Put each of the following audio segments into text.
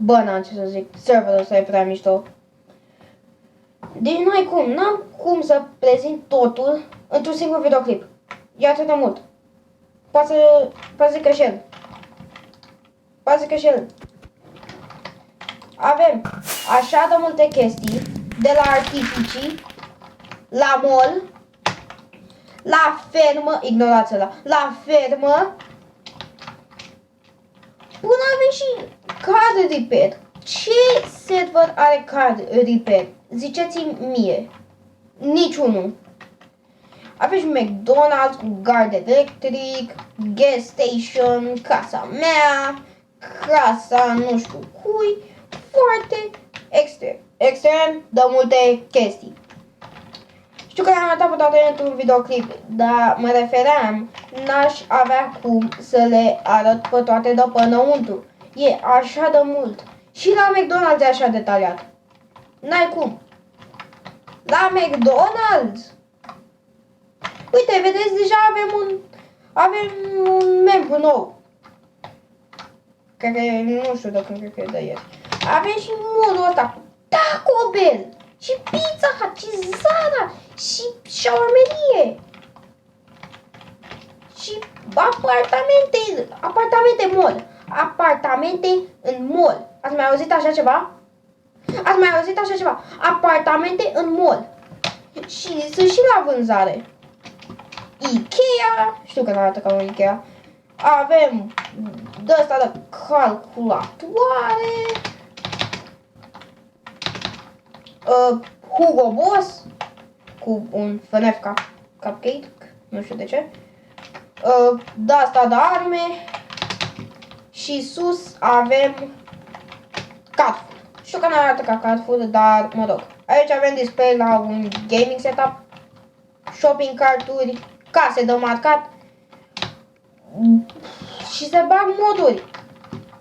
Bă, n-am ce să zic, serverul ăsta e prea mișto. Deci n-am cum să prezint totul într-un singur videoclip. E atât de mult. Poate să greșel. Avem așa de multe chestii, de la artificii, la mall, la fermă, ignorați ăla, la fermă, până avem și card repair. Ce server are card repair? Ziceți-mi mie. Niciunul. Avem și McDonald's cu gard electric, gas station, casa mea, casa nu știu cui, foarte extrem de multe chestii. Știu că le-am arătat pe toate într-un videoclip, dar mă refeream, n-aș avea cum să le arăt pe toate de pe înăuntru. E așa de mult. Și la McDonald's e așa detaliat. N-ai cum. La McDonald's? Uite, vedeți, deja avem un membru nou. Cred că nu știu dacă cred că e de ieri. Avem și modul ăsta cu Taco Bell și Pizza Hut și Zara și șaurmerie. Și apartamente mall. Apartamente în mall. Ați mai auzit așa ceva? Apartamente în mall. Și sunt și la vânzare. Ikea, știu că n-arată ca un Ikea. Avem de ăsta de calculatoare. Hugo Boss cu un FNF cupcake, nu știu de ce. De asta de arme. Și sus avem Cat Food. Știu că n-arată ca Cat Food, dar mă rog. Aici avem display la un gaming setup, shopping carturi, case de marcat și se bag moduri.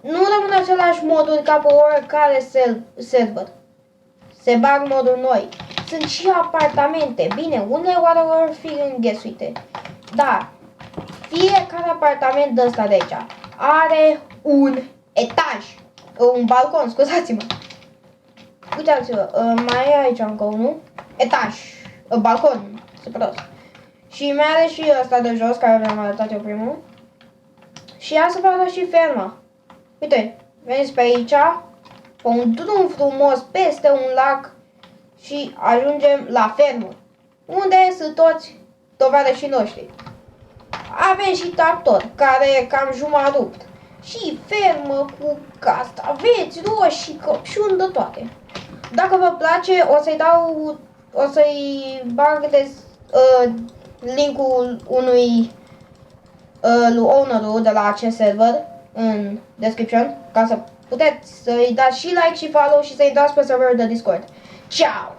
Nu rămân același moduri ca pe oricare server. Se bag moduri noi. Sunt și apartamente. Bine, unele oare vor fi înghesuite. Dar fiecare apartament de ăsta de aici are un etaj. Un balcon, scuzați-mă. Uitați-vă, mai e aici încă unul. Etaj. Balcon. Super. Și mai are și ăsta de jos, care v-am arătat eu primul. Și ia să vă arăt și ferma. Uite, veniți pe aici, pe un drum frumos, peste un lac și ajungem la fermă, unde sunt toți tovarășii noștri. Avem și tractor, care e cam jumătate rupt. Și fermă cu castraveți, roșii, căpșuni, de toate. Dacă vă place, o să-i bag linkul lui ownerul de la acest server în description, ca să puteți să-i dați și like și follow și să-i dați pe serverul de Discord. Ciao!